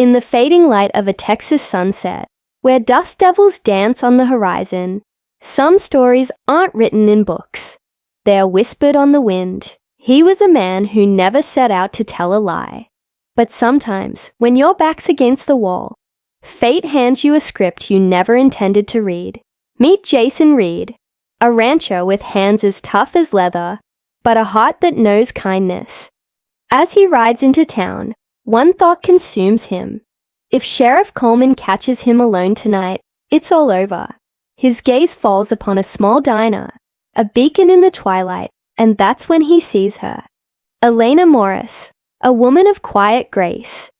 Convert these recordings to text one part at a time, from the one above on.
in the fading light of a Texas sunset, where dust devils dance on the horizon, some stories aren't written in books. They are whispered on the wind. He was a man who never set out to tell a lie. But sometimes, when your back's against the wall, fate hands you a script you never intended to read. Meet Jason Reed, a rancher with hands as tough as leather, but a heart that knows kindness. As he rides into town, one thought consumes him. If Sheriff Coleman catches him alone tonight, it's all over. His gaze falls upon a small diner, a beacon in the twilight, and that's when he sees her. Elena Morris, a woman of quiet grace,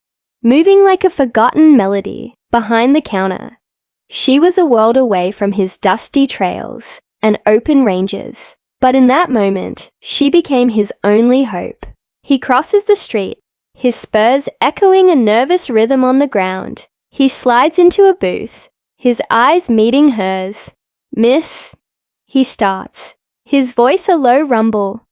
moving like a forgotten melody behind the counter. She was a world away from his dusty trails and open ranges, but in that moment, she became his only hope. He crosses the street, his spurs echoing a nervous rhythm on the ground. He slides into a booth, his eyes meeting hers. "Miss," he starts, his voice a low rumble.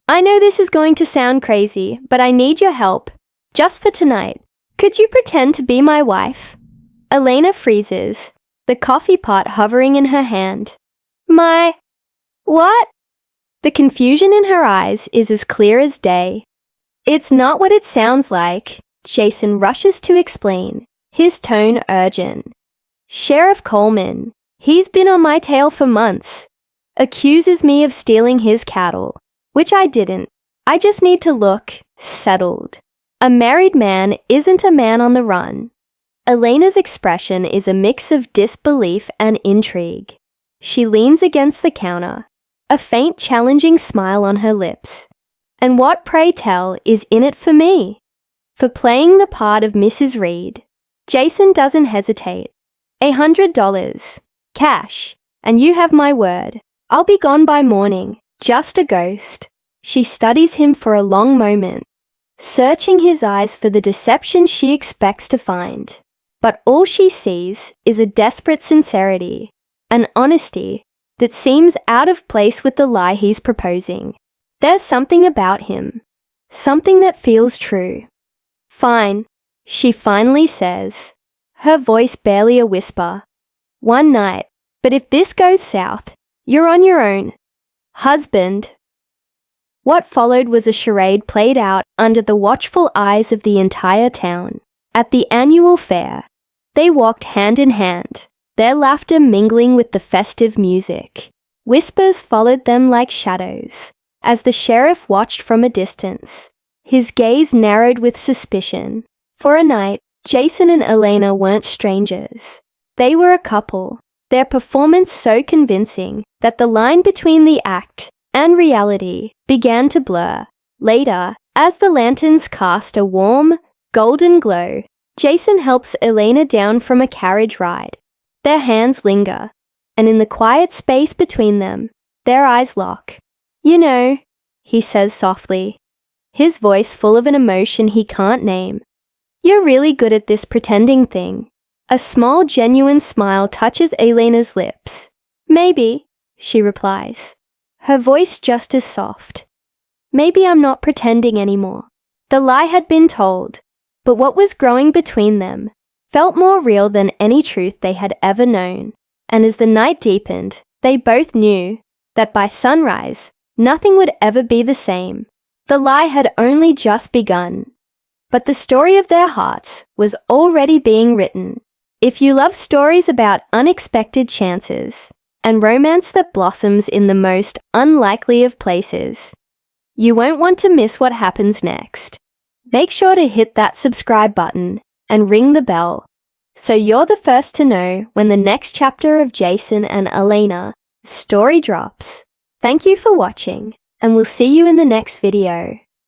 "I know this is going to sound crazy, but I need your help. Just for tonight. Could you pretend to be my wife?" Elena freezes, the coffee pot hovering in her hand. "My... what?" The confusion in her eyes is as clear as day. "It's not what it sounds like," Jason rushes to explain, his tone urgent. "Sheriff Coleman, he's been on my tail for months. Accuses me of stealing his cattle, which I didn't. I just need to look settled. A married man isn't a man on the run." Elena's expression is a mix of disbelief and intrigue. She leans against the counter, a faint challenging smile on her lips. "And what, pray tell, is in it for me?" For playing the part of Mrs. Reed, Jason doesn't hesitate. $100, cash, and you have my word. I'll be gone by morning, just a ghost. She studies him for a long moment, searching his eyes for the deception she expects to find. But all she sees is a desperate sincerity, an honesty that seems out of place with the lie he's proposing. There's something about him, something that feels true. "Fine," she finally says, her voice barely a whisper. "One night, but if this goes south, you're on your own. Husband." What followed was a charade played out under the watchful eyes of the entire town. At the annual fair, they walked hand in hand, their laughter mingling with the festive music. Whispers followed them like shadows, as the sheriff watched from a distance. His gaze narrowed with suspicion. For a night, Jason and Elena weren't strangers. They were a couple, their performance so convincing that the line between the act and reality began to blur. Later, as the lanterns cast a warm, golden glow, Jason helps Elena down from a carriage ride. Their hands linger, and in the quiet space between them, their eyes lock. "You know," he says softly, his voice full of an emotion he can't name. "You're really good at this pretending thing." A small, genuine smile touches Elena's lips. "Maybe," she replies, her voice just as soft. "Maybe I'm not pretending anymore." The lie had been told, but what was growing between them felt more real than any truth they had ever known. And as the night deepened, they both knew that by sunrise, nothing would ever be the same. The lie had only just begun, but the story of their hearts was already being written. If you love stories about unexpected chances and romance that blossoms in the most unlikely of places, you won't want to miss what happens next. Make sure to hit that subscribe button and ring the bell so you're the first to know when the next chapter of Jason and Elena story drops. Thank you for watching, and we'll see you in the next video.